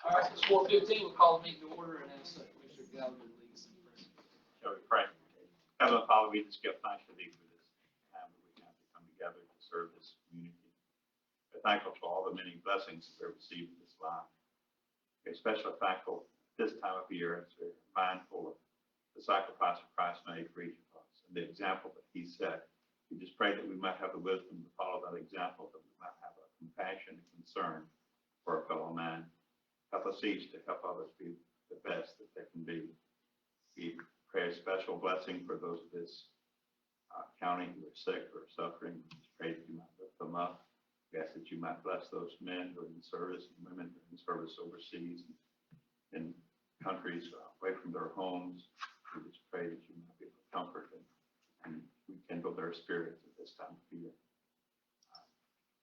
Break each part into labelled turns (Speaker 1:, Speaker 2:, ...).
Speaker 1: All right, it's 4:15, we'll call the meeting to order and ask Commissioner Gallagher to lead us in prayer.
Speaker 2: Shall we pray? Heavenly Father, we just give thanks to thee for this time that we have to come together to serve this community. We're thankful for all the many blessings that we've received in this life. We're especially thankful this time of year as we're mindful of the sacrifice of Christ made for each of us and the example that he set. We just pray that we might have the wisdom to follow that example, that we might have a compassion and concern for our fellow man. Help us each to help others be the best that they can be. We pray a special blessing for those of this county who are sick or suffering. We just pray that you might lift them up. We ask that you might bless those men who are in service and women who are in service overseas and in countries away from their homes. We just pray that you might be able to comfort and rekindle their spirits at this time of year.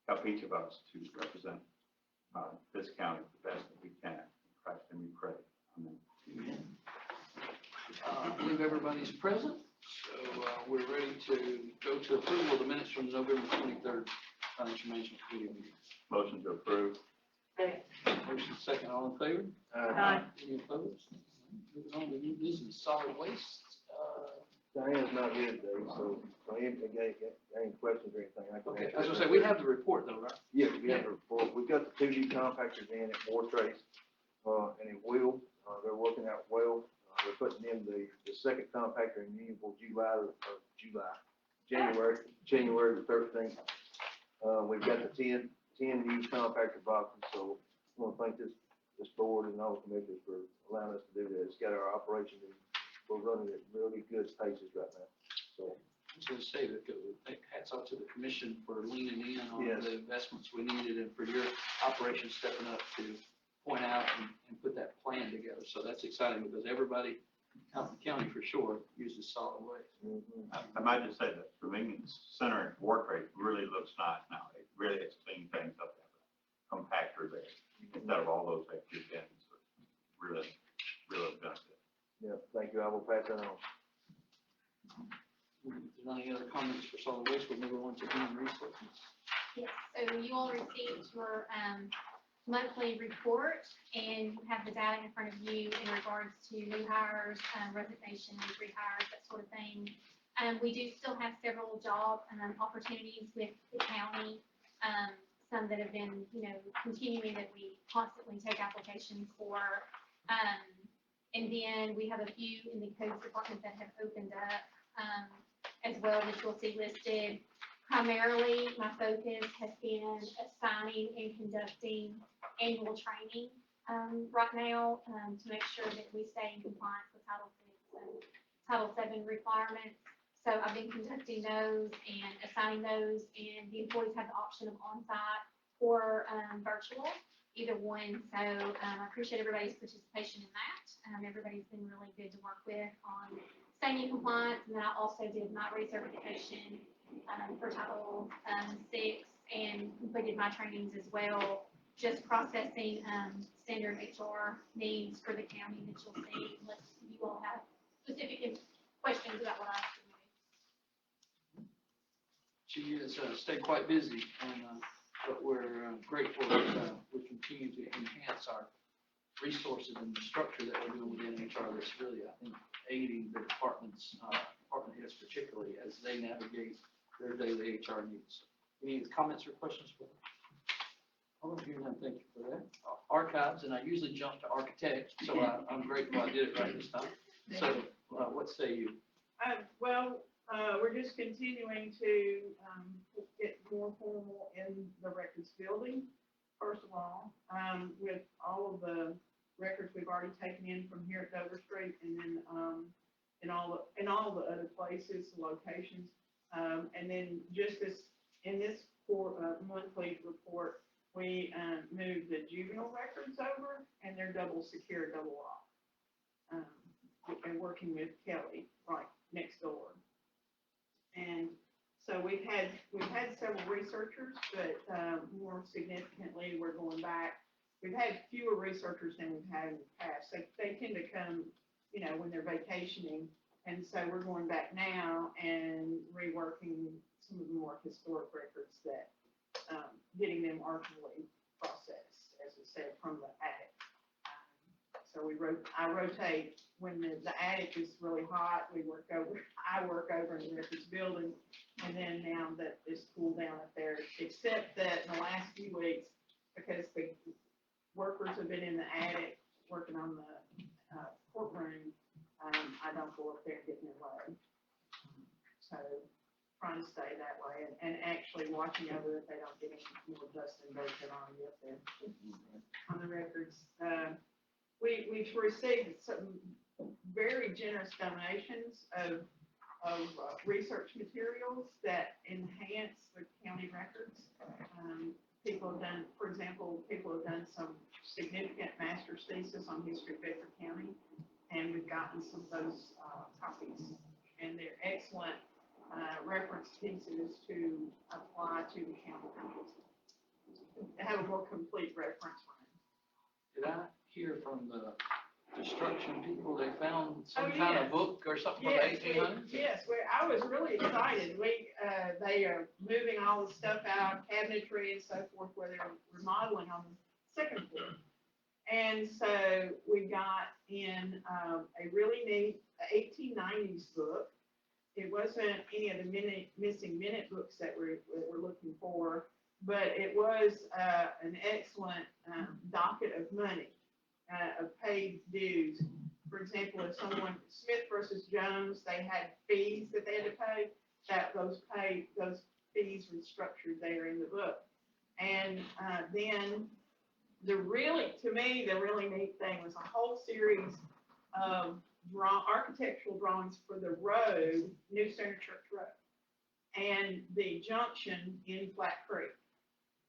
Speaker 2: Help each of us to represent this county the best that we can. In Christ's name we pray. Amen.
Speaker 1: Amen. I believe everybody's present, so we're ready to go to approval of the minutes from November 23rd Financial Management Committee meeting.
Speaker 2: Motion to approve.
Speaker 1: Motion second, all in favor?
Speaker 3: Aye.
Speaker 1: Any opposed? Moving on to new business, solid waste.
Speaker 4: Diane's not here today, so if I any questions or anything, I can
Speaker 1: Okay,
Speaker 4: answer.
Speaker 1: I was gonna say, we have the report though, right?
Speaker 4: Yeah, we have the report. We've got the 2D compactors in at War Trace, and it will. They're working out well. We're putting in the second compactor in Unionville January the 13th. We've got the 10 new compactor boxes, so I want to thank this board and all the commissioners for allowing us to do that. It's got our operation, and we're running at really good paces right now. So.
Speaker 1: I was gonna say that hats off to the commission for leaning in on
Speaker 4: Yes.
Speaker 1: the investments we needed and for your operation stepping up to point out and put that plan together. So that's exciting because everybody out in the county for sure uses solid waste.
Speaker 4: Mhm.
Speaker 2: I might just say that the convenience center in War Trace really looks nice now. It really has cleaned things up. Compactor there instead of all those extra bins. Really, really benefit.
Speaker 4: Yeah, thank you. I will pass that on.
Speaker 1: If there's any other comments for solid waste, we'll move on to human resources.
Speaker 3: Yes, so you all received your monthly report, and you have the data in front of you in regards to new hires, resignations, rehires, that sort of thing. We do still have several job opportunities with the county, some that have been, continuing that we constantly take applications for. And then we have a few in the codes department that have opened up as well, which you'll see listed. Primarily, my focus has been assigning and conducting annual training right now to make sure that we stay in compliance with Title VI and Title VII requirements. So I've been conducting those and assigning those, and the employees have the option of on-site or virtual, either one. So I appreciate everybody's participation in that. Everybody's been really good to work with on staying in compliance. And then I also did my recertification for Title VI and completed my trainings as well, just processing standard HR needs for the county that you'll see, unless you all have specific questions about what I have to do.
Speaker 1: She has stayed quite busy, but we're grateful that we continue to enhance our resources and the structure that we're doing within HR that's really, I think, aiding the departments, department heads particularly, as they navigate their daily HR needs. Any comments or questions for them? Oh, here, no, thank you for that. Archives, and I usually jump to architects, so I'm grateful I did it right this time. So, what say you?
Speaker 5: We're just continuing to get more formal in the records building, first of all, with all of the records we've already taken in from here at Dover Street, and then in all the other places, locations, and then just in this monthly report, we moved the juvenile records over, and they're double secure, double locked, and working with Kelly right next door. And so we've had several researchers, but more significantly, we're going back. We've had fewer researchers than we've had in the past. They tend to come, when they're vacationing, and so we're going back now and reworking some of the more historic records that, getting them archivally processed, as we said, from the attic. I rotate, when the attic is really hot, I work over in the records building. And then now that it's cooled down up there, except that in the last few weeks, because the workers have been in the attic working on the courtroom, I don't go up there and get in their way. So trying to stay that way and actually watching over that they don't get any more dust and dirt that on you up there on the records. We've received some very generous donations of research materials that enhance the county records. People have done, for example, some significant master's thesis on history of Bedford County, and we've gotten some of those copies, and they're excellent reference pieces to apply to the county records. Have a more complete reference line.
Speaker 1: Did I hear from the destruction people, they found some
Speaker 5: Oh,
Speaker 1: kind of
Speaker 5: yes.
Speaker 1: book or something from the
Speaker 5: Yes,
Speaker 1: 1800s?
Speaker 5: yes, I was really excited. They are moving all the stuff out, cabinetry and so forth, where they're remodeling on the second floor. And so we got in a really neat 1890s book. It wasn't any of the missing minute books that we're looking for, but it was an excellent docket of money, of paid dues. For example, if someone, Smith versus Jones, they had fees that they had to pay, those fees were structured there in the book. And then to me, the really neat thing was a whole series of architectural drawings for the road, New Center Church Road, and the junction in Flat Creek.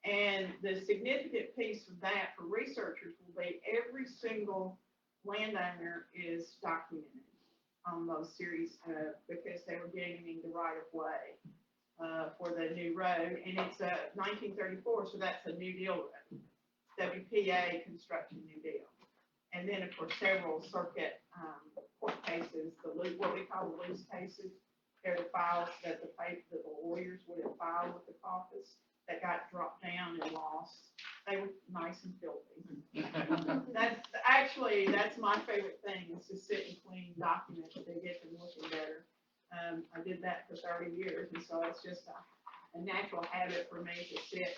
Speaker 5: And the significant piece of that for researchers will be every single landowner is documented on those series because they were gaining the right of way for the new road. And it's 1934, so that's a New Deal road. WPA construction New Deal. And then, of course, several circuit court cases, what we call the loose cases. They're the files that the lawyers would have filed with the caucus that got dropped down and lost. They were nice and filthy. That's my favorite thing, is to sit and clean documents that they get them looking better. I did that for 30 years, and so it's just a natural habit for me to sit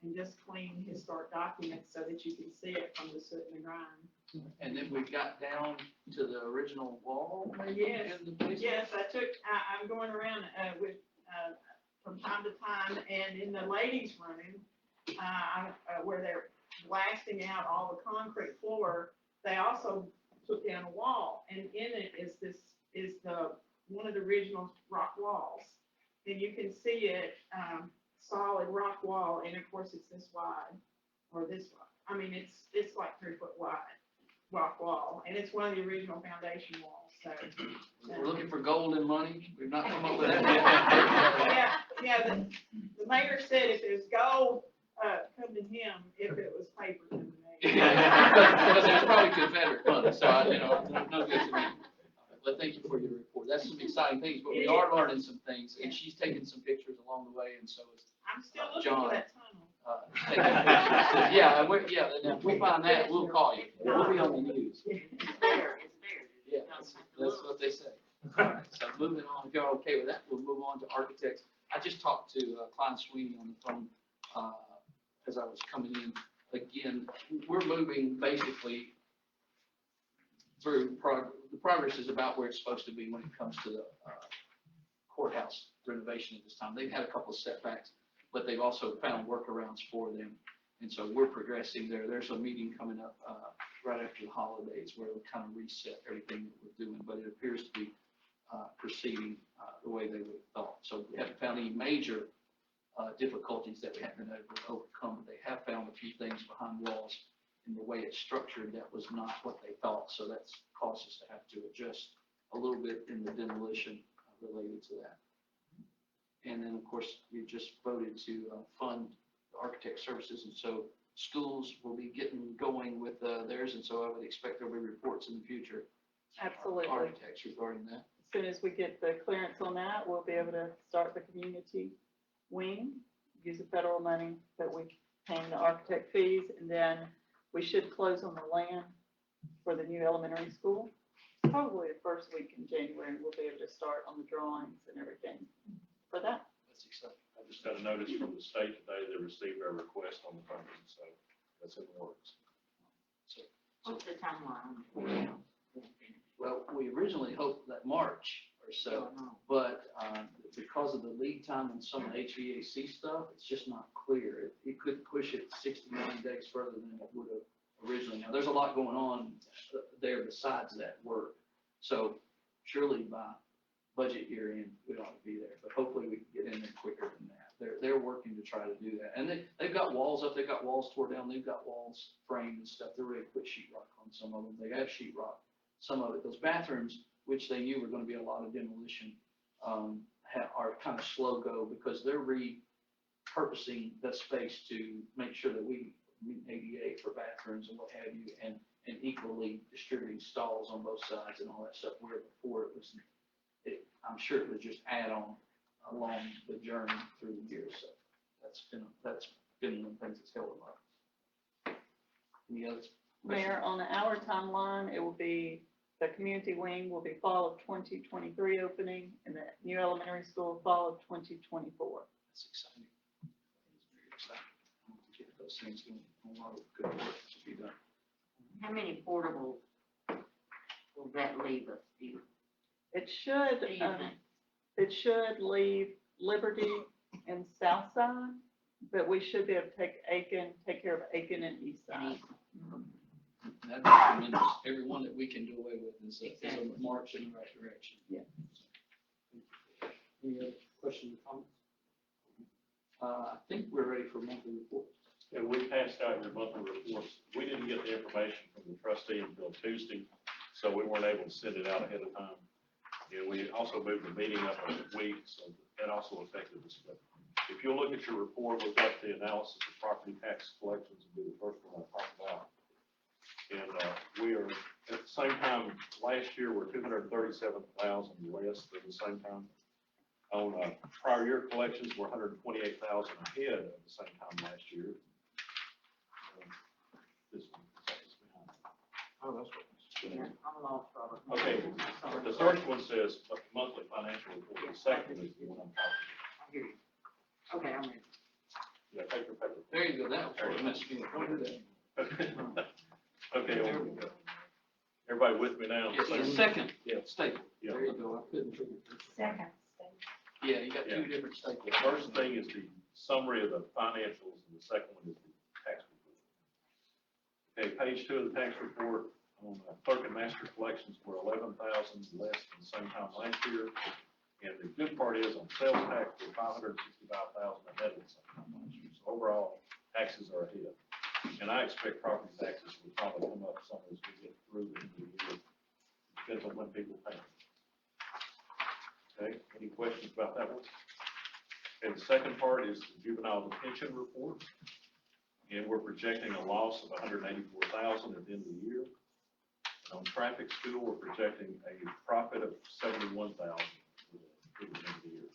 Speaker 5: and just clean historic documents so that you can see it from the soot and the grime.
Speaker 1: And then we got down to the original wall, maybe?
Speaker 5: Yes.
Speaker 1: In the basement?
Speaker 5: Yes, I'm going around with from time to time, and in the ladies' room, where they're blasting out all the concrete floor, they also took down a wall, and in it is one of the original rock walls. And you can see it, solid rock wall, and of course it's this wide, or this wide. I mean, it's like 3 foot wide rock wall, and it's one of the original foundation walls, so.
Speaker 1: We're looking for gold and money. We've not come up with that yet.
Speaker 5: Yeah, the mayor said if there's gold, come to him. If it was paper, come to me.
Speaker 1: Because it's probably Confederate money, so no good to me. But thank you for your report. That's some exciting things, but we are learning some things, and she's taking some pictures along the way, and so is
Speaker 5: I'm still looking for that tunnel.
Speaker 1: taking pictures. Yeah, and if we find that, we'll call you. We'll be on the news.
Speaker 6: It's there.
Speaker 1: Yeah, that's what they say. All right, so moving on, if you're okay with that, we'll move on to architects. I just talked to Klein Sweeney on the phone as I was coming in. Again, we're moving basically through, the progress is about where it's supposed to be when it comes to the courthouse renovation at this time. They've had a couple of setbacks, but they've also found workarounds for them. And so we're progressing there. There's a meeting coming up right after the holidays where we'll kind of reset everything that we're doing, but it appears to be proceeding the way they would have thought. So we haven't found any major difficulties that we haven't been able to overcome, but they have found a few things behind walls in the way it's structured that was not what they thought. So that's caused us to have to adjust a little bit in the demolition related to that. And then, of course, we just voted to fund architect services, and so schools will be getting going with theirs, and so I would expect there'll be reports in the future.
Speaker 7: Absolutely.
Speaker 1: Architects regarding that.
Speaker 7: As soon as we get the clearance on that, we'll be able to start the community wing, use the federal money that we paying the architect fees, and then we should close on the land for the new elementary school. Probably the first week in January, we'll be able to start on the drawings and everything for that.
Speaker 1: That's exciting.
Speaker 6: I just got a notice from the state today, they received our request on the funding, so that's in the works.
Speaker 8: What's the timeline?
Speaker 1: Well, we originally hoped that March or so, but, because of the lead time on some of the HVAC stuff, it's just not clear. It could push it 69 days further than it would have originally. Now, there's a lot going on there besides that work. So surely by budget year end, we ought to be there, but hopefully we can get in there quicker than that. They're working to try to do that. And they've got walls up, they've got walls tore down, they've got walls framed and stuff. They're ready to put sheet rock on some of them. They have sheet rock, some of it. Those bathrooms, which they knew were gonna be a lot of demolition, are kind of slow go because they're repurposing the space to make sure that we meet ADA for bathrooms and what have you, and equally distributing stalls on both sides and all that stuff, where before it was, I'm sure it was just add on along the journey through the years, so that's been one of the things that's held them up. Any others?
Speaker 7: Mayor, on our timeline, it will be, the community wing will be fall of 2023 opening, and the new elementary school fall of 2024.
Speaker 1: That's exciting. It's very exciting. To get those things doing, a lot of good work to be done.
Speaker 8: How many portables will that leave us? Do you
Speaker 7: It should,
Speaker 8: do you think?
Speaker 7: it should leave Liberty and Southside, but we should be able to take care of Aiken and Eastside.
Speaker 1: That'd be tremendous. Every one that we can do away with is a
Speaker 8: Exactly.
Speaker 1: march in the right direction.
Speaker 7: Yeah.
Speaker 1: Any other questions or comments? I think we're ready for monthly reports.
Speaker 6: Yeah, we passed out your monthly reports. We didn't get the information from the trustee until Tuesday, so we weren't able to send it out ahead of time. And we also moved the meeting up a week, so that also affected the schedule. If you'll look at your report, we've got the analysis of property tax collections, will be the first one I talk about. And we are, at the same time, last year, we're 237,000 less than the same time. On prior year collections, we're 128,000 ahead of the same time last year. This one, is behind.
Speaker 1: Oh, that's what.
Speaker 8: Yeah, I'm lost, Robert.
Speaker 6: Okay,
Speaker 8: I'm sorry.
Speaker 6: the first one says monthly financial report, the second is the one I'm talking
Speaker 8: I hear you. Okay, I'm ready.
Speaker 6: about. Yeah, take your paper.
Speaker 1: There you go. That was what messed me up. Don't do that.
Speaker 6: Okay,
Speaker 1: There we go.
Speaker 6: everybody with me now?
Speaker 1: It's the second
Speaker 6: Yeah.
Speaker 1: staple.
Speaker 6: Yeah.
Speaker 1: There you go. I couldn't figure it.
Speaker 3: Second.
Speaker 1: Yeah, you got two
Speaker 6: Yeah.
Speaker 1: different staples.
Speaker 6: The first thing is the summary of the financials, and the second one is the tax report. Okay, page 2 of the tax report, on clerk and master collections were 11,000 less than the same time last year. And the good part is on sales tax, we're 565,000 ahead of the same time last year. So overall, taxes are ahead. And I expect property taxes will probably come up some as we get through the end of the year. Depends on when people pay. Okay, any questions about that one? And the second part is the juvenile detention report. And we're projecting a loss of 184,000 at the end of the year. And on traffic school, we're projecting a profit of 71,000 at the end of the year.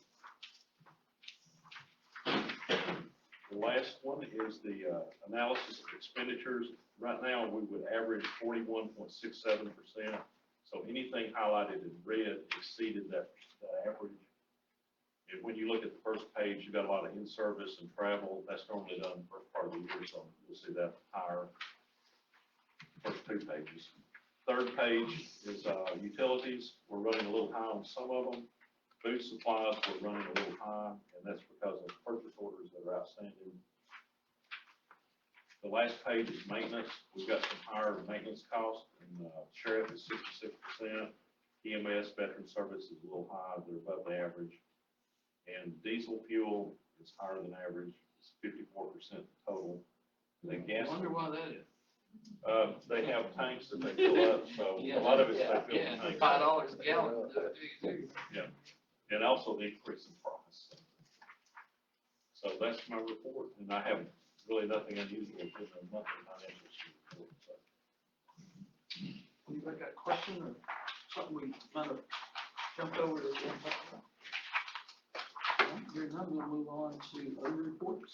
Speaker 6: The last one is the analysis of expenditures. Right now, we would average 41.67%. So anything highlighted in red exceeded that average. And when you look at the first page, you've got a lot of in-service and travel. That's normally done the first part of the year, so you'll see that higher. First 2 pages. Third page is utilities. We're running a little high on some of them. Food supplies, we're running a little high, and that's because of purchase orders that are outstanding. The last page is maintenance. We've got some higher maintenance costs, and sheriff is 66%. EMS, veteran service is a little high, they're above the average. And diesel fuel is higher than average, it's 54% total. The
Speaker 1: I
Speaker 6: gas,
Speaker 1: wonder why that is.
Speaker 6: they have tanks that they fill up, so a lot of it's they fill
Speaker 1: Yeah,
Speaker 6: the tanks.
Speaker 1: $5 a gallon.
Speaker 6: And also the increase in price. So that's my report, and I have really nothing unusual in the monthly financial report, so.
Speaker 1: Anybody got a question or something we might have jumped over that we haven't talked about? Hearing none, we'll move on to other reports.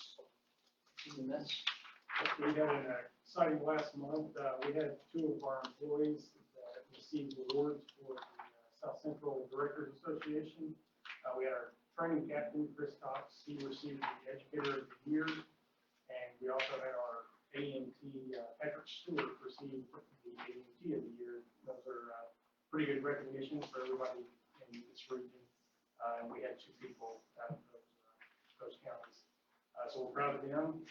Speaker 1: And that's,
Speaker 9: We had a exciting last month. We had two of our employees that received awards for the South Central Directors Association. We had our training captain, Chris Cox, he received the Educator of the Year. And we also had our AMT, Patrick Stewart, receive the AMT of the Year. Those are pretty good recognitions for everybody in this region. And we had two people out of those counties. So we're proud of them.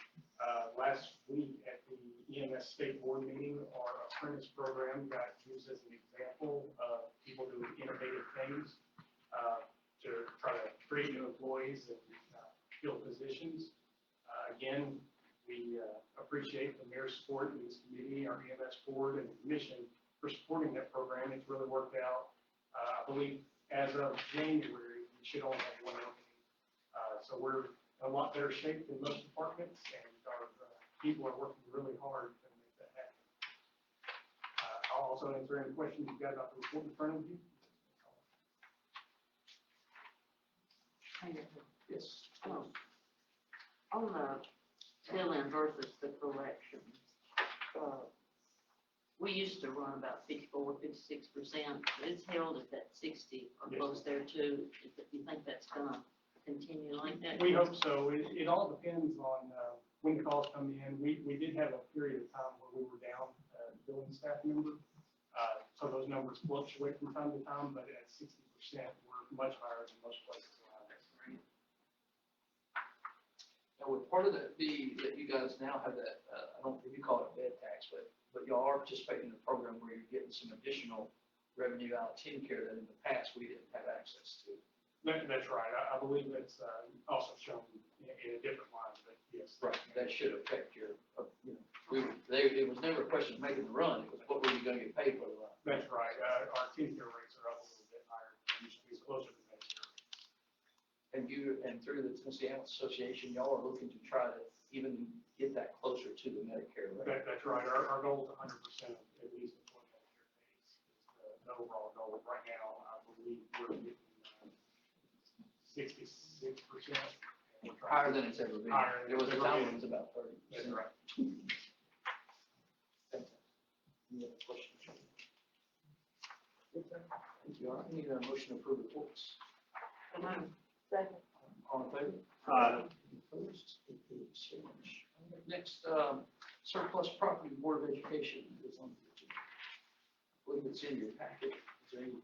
Speaker 9: Last week at the EMS State Board meeting, our apprentice program got used as an example of people doing innovative things to try to create new employees and fill positions. Again, we appreciate the mayor's support in this committee, our EMS board and the commission for supporting that program. It's really worked out. I believe as of January, we should only have one opening. So we're in a lot better shape than most departments, and our people are working really hard to make that happen. I'll also answer any questions you got about the report in front of you.
Speaker 1: Yes.
Speaker 8: On the fill-in versus the corrections, we used to run about 54, 56%. It's held at that 60 or
Speaker 9: Yes.
Speaker 8: close there too. Do you think that's gonna continue like that?
Speaker 9: We hope so. It all depends on when the calls come in. We did have a period of time where we were down billing staff member. So those numbers fluctuate from time to time, but at 60%, we're much higher than most places around us.
Speaker 1: Now, with part of that be that you guys now have that, I don't think you call it bed tax, but y'all are participating in a program where you're getting some additional revenue out of TennCare that in the past we didn't have access to.
Speaker 9: That's right. I believe that's also shown in a different line, but yes.
Speaker 1: Right. That should affect your, it was never a question of making the run, it was what were you gonna get paid for the run?
Speaker 9: That's right. Our TennCare rates are up a little bit higher. It used to be closer to Medicare.
Speaker 1: And through the Tennessee Ambulance Association, y'all are looking to try to even get that closer to the Medicare rate.
Speaker 9: That's right. Our goal is 100% at least of what Medicare pays is the overall goal. Right now, I believe we're getting 66%.
Speaker 1: Higher than it's ever been.
Speaker 9: Higher than
Speaker 1: There was a
Speaker 9: it's ever
Speaker 1: time
Speaker 9: been.
Speaker 1: when it was about 30%.
Speaker 9: That's right.
Speaker 1: Any other questions? Thank you. All right, I need a motion to approve the reports.
Speaker 7: Second.
Speaker 1: All in favor?
Speaker 2: Aye.
Speaker 1: Opposed? It is so much. Next, surplus property Board of Education is on the agenda. I believe it's in your packet. Is there any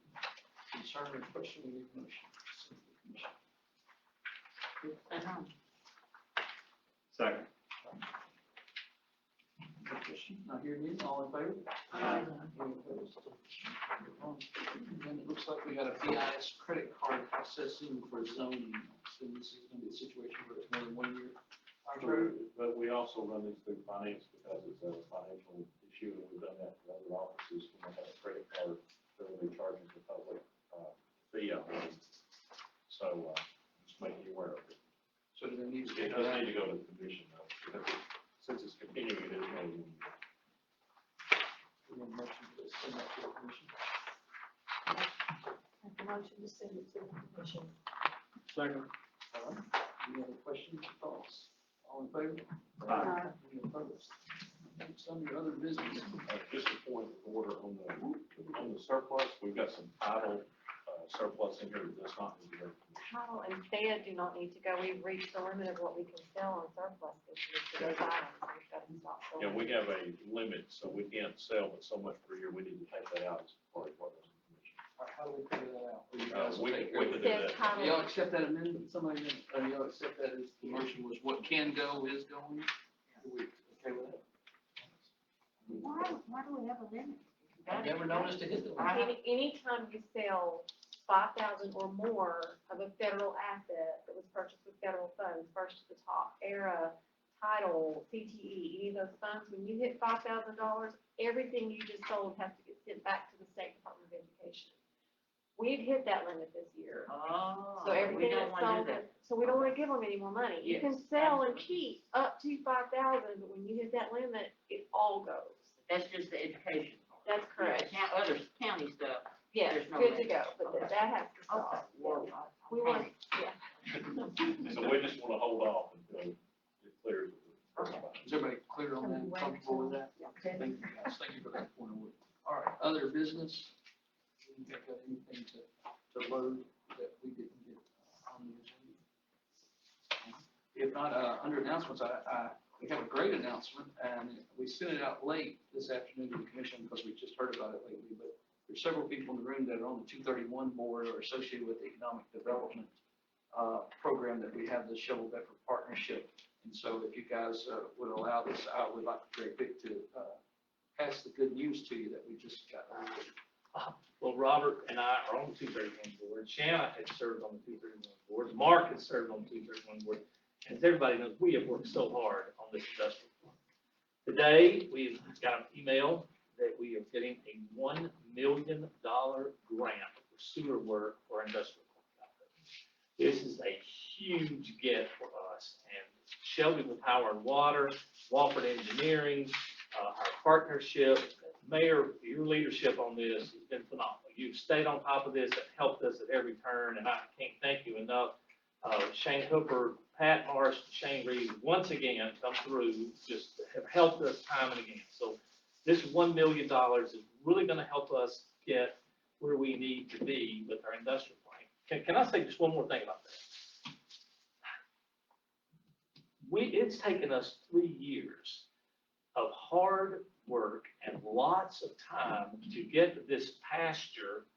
Speaker 1: concern or question we need a motion?
Speaker 2: Second.
Speaker 1: Not hearing any, all in favor?
Speaker 8: Aye.
Speaker 1: Any opposed? And it looks like we got a BIS credit card processing for zoning. So this is gonna be a situation where it's more than 1 year contract.
Speaker 6: True, but we also run these through finance because it's a financial issue, and we've done that for other offices when they have a credit card, they'll be charging the public fee on it. So, just making you aware of it.
Speaker 1: So do they need to
Speaker 6: It
Speaker 1: take
Speaker 6: does
Speaker 1: that?
Speaker 6: need to go to the commission though, because since it's continuing, it is going to.
Speaker 1: We need a motion to send that to the commission.
Speaker 7: Make a motion to send it to the commission.
Speaker 1: Second. All right. Any other questions or thoughts? All in favor?
Speaker 2: Aye.
Speaker 1: Any opposed? Next, under other business.
Speaker 6: Just a point of order on the surplus, we've got some title surplus in here that does not need to go to the commission.
Speaker 10: Title and Fed do not need to go. We've reached the limit of what we can sell on surplus this year for those items. We've got to stop selling.
Speaker 6: Yeah, we have a limit, so we can't sell but so much per year. We need to take that out as part of what goes to the commission.
Speaker 1: All right, how do we figure that out? Or you guys will
Speaker 6: We
Speaker 1: take
Speaker 6: can
Speaker 1: care of
Speaker 6: do
Speaker 1: it?
Speaker 10: Says
Speaker 6: that.
Speaker 10: title.
Speaker 1: Y'all accept that amendment? Somebody, y'all accept that as the motion was what can go is going? Are we okay with that?
Speaker 8: Why do we have a limit?
Speaker 1: I've never known us to hit the limit.
Speaker 10: Anytime you sell 5,000 or more of a federal asset that was purchased with federal funds, First to the Top, ERA, Title, CTE, any of those funds, when you hit $5,000, everything you just sold has to get sent back to the State Department of Education. We've hit that limit this year.
Speaker 8: Oh,
Speaker 10: So
Speaker 8: we
Speaker 10: everything
Speaker 8: don't
Speaker 10: that's
Speaker 8: want to do
Speaker 10: sold,
Speaker 8: that.
Speaker 10: so we don't want to give them any more money. You can
Speaker 8: Yes,
Speaker 10: sell and
Speaker 8: absolutely.
Speaker 10: keep up to 5,000, but when you hit that limit, it all goes.
Speaker 8: That's just the education part.
Speaker 10: That's correct.
Speaker 8: Yeah, other county stuff.
Speaker 10: Yes,
Speaker 8: There's no
Speaker 10: good to
Speaker 8: limit.
Speaker 10: go, but that has to
Speaker 8: Okay,
Speaker 10: stop.
Speaker 8: well,
Speaker 10: We want, yeah.
Speaker 6: So we just want to hold off until it clears.
Speaker 8: Okay.
Speaker 1: Is everybody clear on that, comfortable with that? Thank you, guys. Thank you for that point of order. All right, other business? You got anything to load that we didn't get on the agenda? If not, under announcements, we have a great announcement, and we sent it out late this afternoon to the commission because we just heard about it lately, but there's several people in the room that are on the 231 board or associated with the economic development program that we have, the Shovel Bedford Partnership. And so if you guys would allow this, I would like very quick to pass the good news to you that we just got.
Speaker 11: Well, Robert and I are on the 231 board. Shanna had served on the 231 board. Mark has served on the 231 board. And as everybody knows, we have worked so hard on this industrial plan. Today, we've got an email that we are getting a $1 million grant for sewer work for industrial park. This is a huge get for us. And Shelby with Power and Water, Wofford Engineering, our partnership, Mayor, your leadership on this has been phenomenal. You've stayed on top of this and helped us at every turn, and I can't thank you enough. Shane Hooper, Pat Marsh, Shane Reed, once again, come through, just have helped us time and again. So this $1 million is really gonna help us get where we need to be with our industrial plan. Can I say just one more thing about that? It's taken us 3 years of hard work and lots of time to get this pasture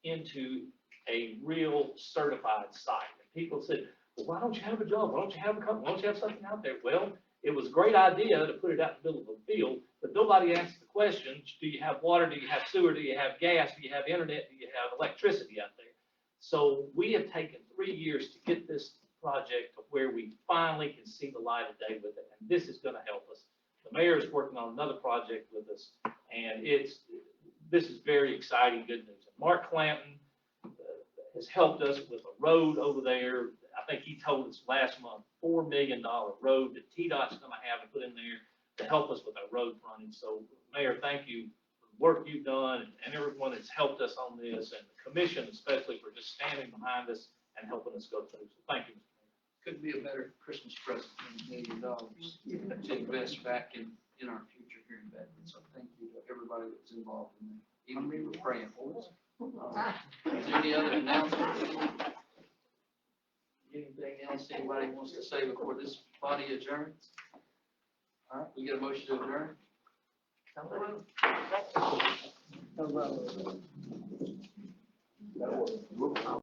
Speaker 11: into a real certified site. And people said, well, why don't you have a job? Why don't you have a company? Why don't you have something out there? Well, it was a great idea to put it out in the middle of a field, but nobody asked the question, do you have water? Do you have sewer? Do you have gas? Do you have internet? Do you have electricity out there? So we have taken 3 years to get this project to where we finally can see the light of day with it, and this is going to help us. The mayor is working on another project with us, and this is very exciting, good news. And Mark Clanton has helped us with a road over there. I think he told us last month, $4 million road that TDOT's going to have to put in there to help us with our road frontage. So, Mayor, thank you for the work you've done and everyone that's helped us on this, and the commission especially for just standing behind us and helping us go through. So, thank you, Mr. Mayor.
Speaker 1: Couldn't be a better Christmas present than $1 million to invest back in our future here in Bedford. So thank you to everybody that was involved in that. Even we were praying for us. Is there any other announcements? Anything else anybody wants to say before this body adjourns? All right, we get a motion to adjourn?
Speaker 4: That'll work.